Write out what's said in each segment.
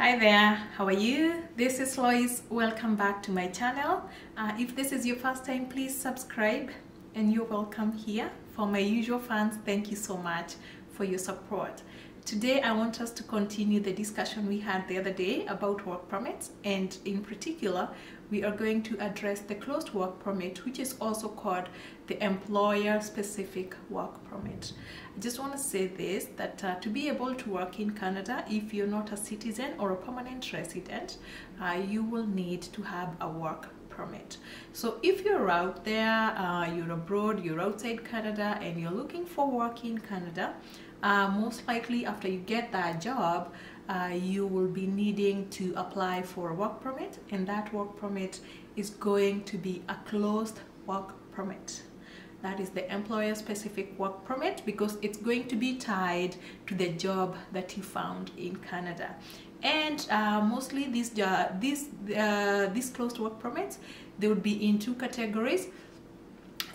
Hi there, how are you? This is Loise. Welcome back to my channel. If this is your first time, please subscribe and you're welcome here. For my usual fans, thank you so much for your support. Today I want us to continue the discussion we had the other day about work permits, and in particular we are going to address the closed work permit, which is also called the employer specific work permit. I just want to say this, that to be able to work in Canada, if you're not a citizen or a permanent resident, you will need to have a work permit. So if you're out there, you're abroad, you're outside Canada and you're looking for work in Canada, most likely after you get that job, you will be needing to apply for a work permit, and that work permit is going to be a closed work permit. That is the employer specific work permit, because it's going to be tied to the job that you found in Canada. And mostly these closed work permits, they would be in two categories.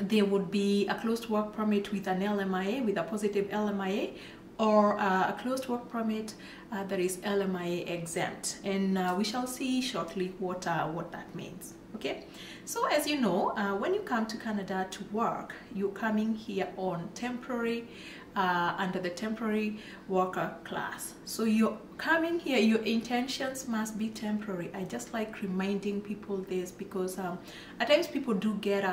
There would be a closed work permit with an LMIA, with a positive LMIA, or a closed work permit that is LMIA exempt, and we shall see shortly what that means. Okay, so as you know, when you come to Canada to work, you're coming here on temporary, under the temporary worker class. So you're coming here, your intentions must be temporary. I just like reminding people this, because at times people do get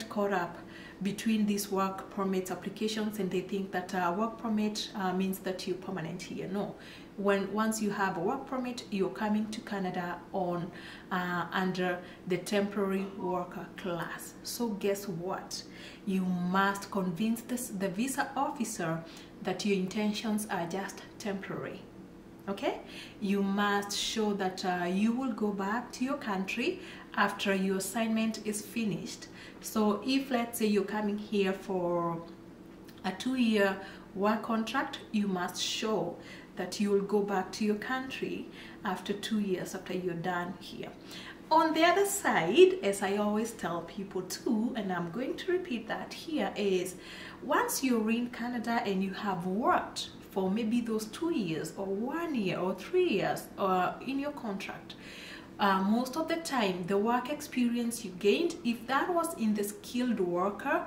caught up between these work permit applications, and they think that work permit means that you're permanent here. No, once you have a work permit, you're coming to Canada on under the temporary worker class. So guess what? You must convince the visa officer that your intentions are just temporary. Okay, you must show that you will go back to your country after your assignment is finished. So if, let's say, you're coming here for a 2-year work contract, you must show that you will go back to your country after 2 years after you're done here. On the other side, as I always tell people too, and I'm going to repeat that here, is once you're in Canada and you have worked for maybe those 2 years or 1 year or 3 years in your contract, most of the time the work experience you gained, if that was in the skilled worker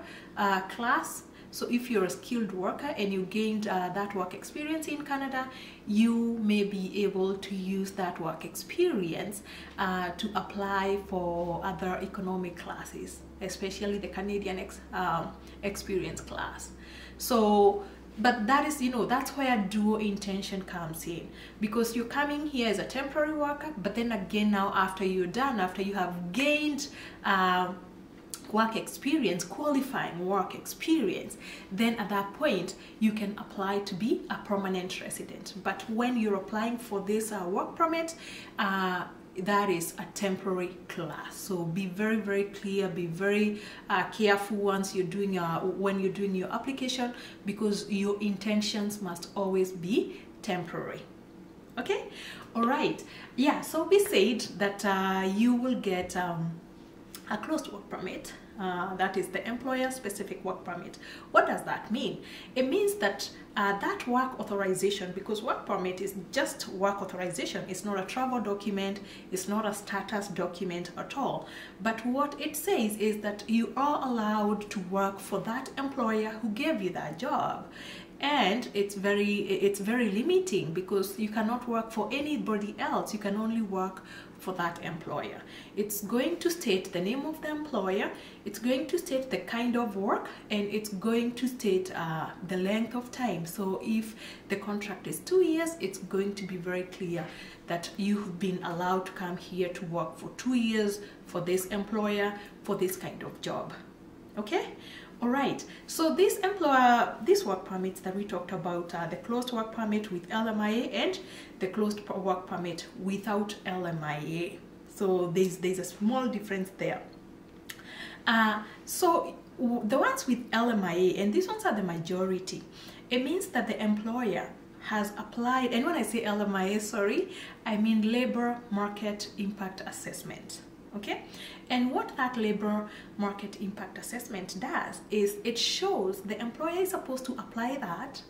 class, so if you're a skilled worker and you gained that work experience in Canada, you may be able to use that work experience to apply for other economic classes, especially the Canadian experience class. So but that is, you know, that's where dual intention comes in, because you're coming here as a temporary worker, but then again, now after you're done, after you have gained work experience, qualifying work experience, then at that point you can apply to be a permanent resident. But when you're applying for this work permit, that is a temporary class. So be very, very clear, be very careful once you're doing when you're doing your application, because your intentions must always be temporary. Okay, all right, yeah. So we said that you will get a closed work permit. That is the employer specific work permit. What does that mean? It means that that work authorization, because work permit is just work authorization, it's not a travel document, it's not a status document at all. But what it says is that you are allowed to work for that employer who gave you that job. And it's very limiting, because you cannot work for anybody else. You can only work for that employer. It's going to state the name of the employer, it's going to state the kind of work, and it's going to state the length of time. So if the contract is 2 years, it's going to be very clear that you've been allowed to come here to work for 2 years for this employer for this kind of job. Okay, all right. So these work permits that we talked about, the closed work permit with LMIA and the closed work permit without LMIA. So there's a small difference there. So the ones with LMIA, and these ones are the majority, it means that the employer has applied, and when I say LMIA, sorry, I mean Labor Market Impact Assessment. Okay, and what that labor market impact assessment does is it shows the employer is supposed to apply that,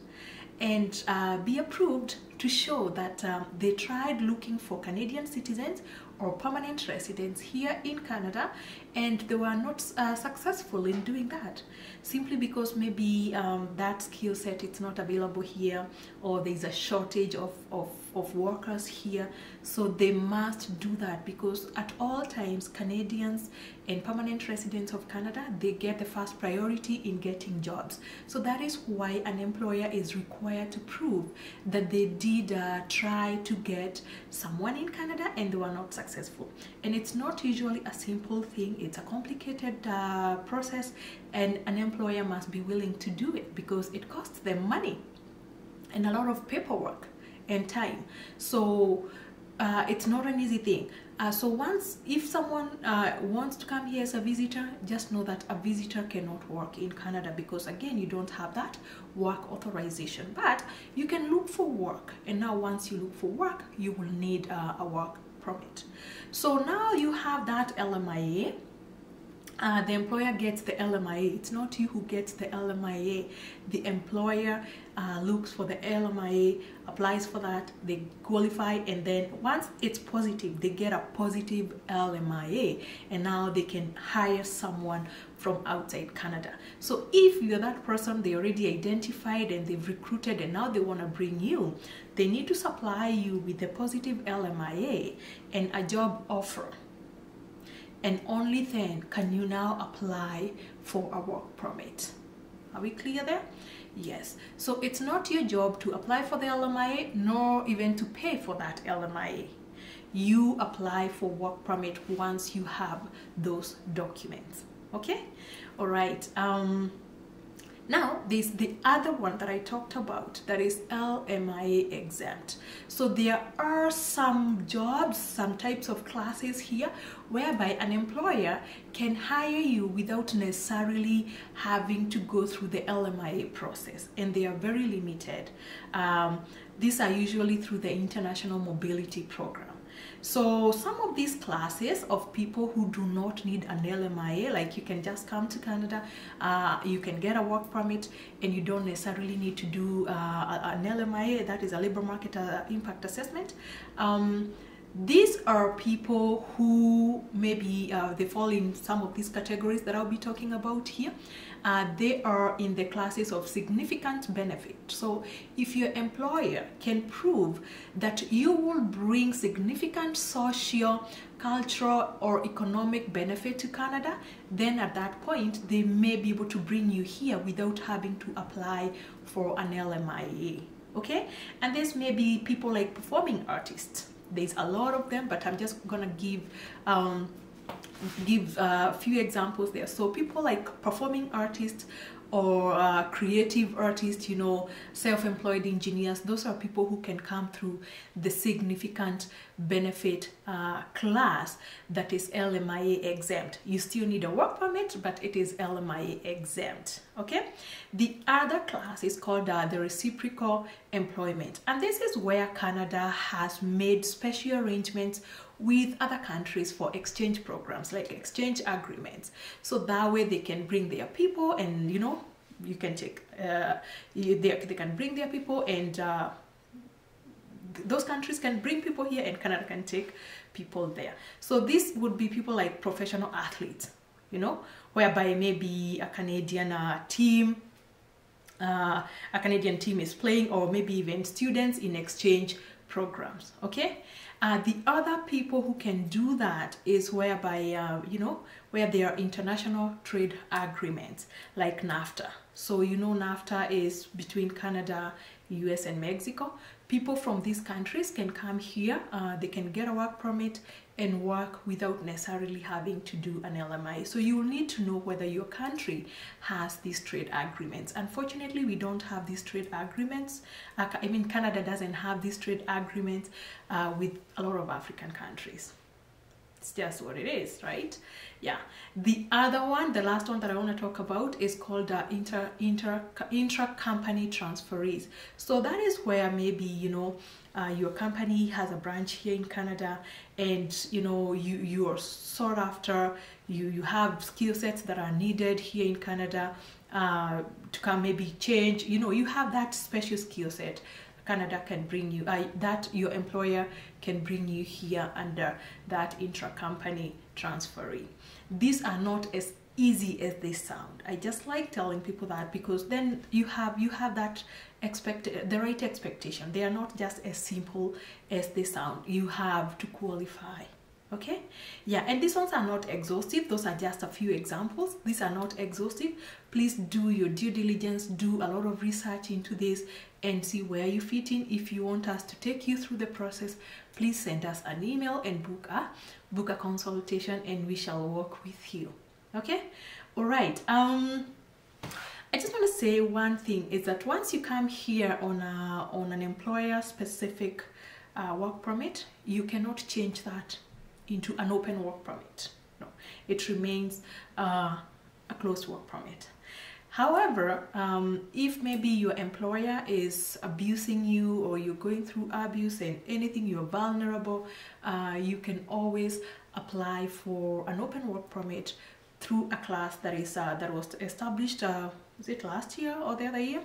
and be approved to show that they tried looking for Canadian citizens or permanent residents here in Canada, and they were not successful in doing that, simply because maybe that skill set is not available here, or there's a shortage of workers here. So they must do that, because at all times Canadians and permanent residents of Canada, they get the first priority in getting jobs. So that is why an employer is required to prove that they did try to get someone in Canada and they were not successful. And it's not usually a simple thing, it's a complicated process, and an employer must be willing to do it because it costs them money and a lot of paperwork and time. So it's not an easy thing. So if someone wants to come here as a visitor, just know that a visitor cannot work in Canada, because again, you don't have that work authorization. But you can look for work, and now once you look for work, you will need a work permit. So now you have that LMIA. The employer gets the LMIA. It's not you who gets the LMIA. The employer looks for the LMIA, applies for that, they qualify, and then once it's positive, they get a positive LMIA, and now they can hire someone from outside Canada. So if you're that person they already identified and they've recruited, and now they want to bring you, they need to supply you with the positive LMIA and a job offer. And only then can you now apply for a work permit. Are we clear there? Yes. So it's not your job to apply for the LMIA, nor even to pay for that LMIA. You apply for work permit once you have those documents. Okay? All right. Now, there's the other one that I talked about, that is LMIA Exempt. So there are some jobs, some types of classes here whereby an employer can hire you without necessarily having to go through the LMIA process, and they are very limited. These are usually through the International Mobility Program. So some of these classes of people who do not need an LMIA, like you can just come to Canada, you can get a work permit, and you don't necessarily need to do an LMIA, that is a labor market impact assessment. These are people who maybe they fall in some of these categories that I'll be talking about here. They are in the classes of significant benefit. So if your employer can prove that you will bring significant social, cultural, or economic benefit to Canada, then at that point they may be able to bring you here without having to apply for an LMIA. Okay? And this may be people like performing artists. There's a lot of them, but I'm just gonna give a few examples there. So people like performing artists or creative artists, you know, self-employed engineers, those are people who can come through the significant benefit class that is LMIA exempt. You still need a work permit, but it is LMIA exempt. Okay, the other class is called the reciprocal employment, and this is where Canada has made special arrangements with other countries for exchange programs, like exchange agreements, so that way they can bring their people, and you know, you can take they can bring their people, and those countries can bring people here, and Canada can take people there. So this would be people like professional athletes, you know, whereby maybe a Canadian team is playing, or maybe even students in exchange programs. Okay, the other people who can do that is whereby you know, where there are international trade agreements like NAFTA. So you know, NAFTA is between Canada, US, and Mexico. People from these countries can come here, they can get a work permit and work without necessarily having to do an LMI. So you will need to know whether your country has these trade agreements. Unfortunately, we don't have these trade agreements. I mean, Canada doesn't have these trade agreements with a lot of African countries. It's just what it is, right? Yeah. The other one, the last one that I want to talk about, is called intra-company transferees. So that is where maybe, you know, your company has a branch here in Canada, and you know, you are sought after, you have skill sets that are needed here in Canada, to come maybe change, you know, you have that special skill set. Canada can bring you, that your employer can bring you here under that intra-company transferee. These are not as easy as they sound. I just like telling people that, because then you have that the right expectation. They are not just as simple as they sound. You have to qualify. Okay, yeah, and these ones are not exhaustive. Those are just a few examples. These are not exhaustive. Please do your due diligence, do a lot of research into this and see where you fit in. If you want us to take you through the process, please send us an email and book a consultation, and we shall work with you. Okay, all right. I just want to say one thing is that once you come here on an employer specific work permit, you cannot change that into an open work permit. No, it remains a closed work permit. However, if maybe your employer is abusing you, or you're going through abuse and anything, you're vulnerable, you can always apply for an open work permit through a class that was established, was it last year or the other year,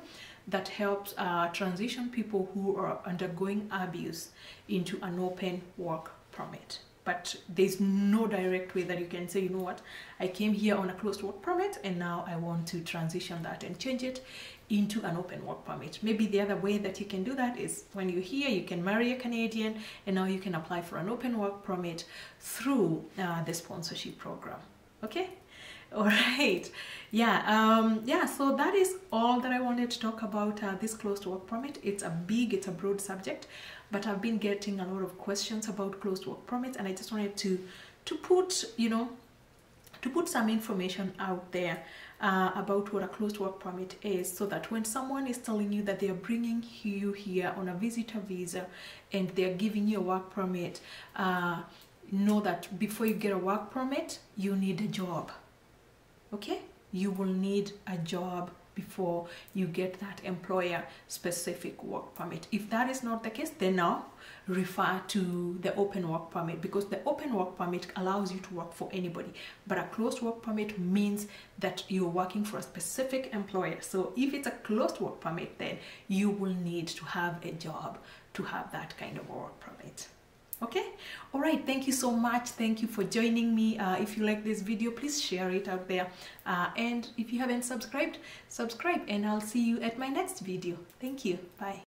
that helps transition people who are undergoing abuse into an open work permit. But there's no direct way that you can say, you know what, I came here on a closed work permit and now I want to transition that and change it into an open work permit. Maybe the other way that you can do that is when you're here, you can marry a Canadian, and now you can apply for an open work permit through the sponsorship program. Okay, all right, yeah, so that is all that I wanted to talk about this closed work permit. It's a broad subject, but I've been getting a lot of questions about closed work permits, and I just wanted to put, you know, to put some information out there about what a closed work permit is, so that when someone is telling you that they are bringing you here on a visitor visa and they're giving you a work permit, know that before you get a work permit, you need a job. Okay, you will need a job before you get that employer specific work permit. If that is not the case, then now refer to the open work permit, because the open work permit allows you to work for anybody, but a closed work permit means that you're working for a specific employer. So if it's a closed work permit, then you will need to have a job to have that kind of work permit. Okay, all right, thank you so much. Thank you for joining me. If you like this video, please share it out there, and if you haven't subscribed, subscribe, and I'll see you at my next video. Thank you. Bye.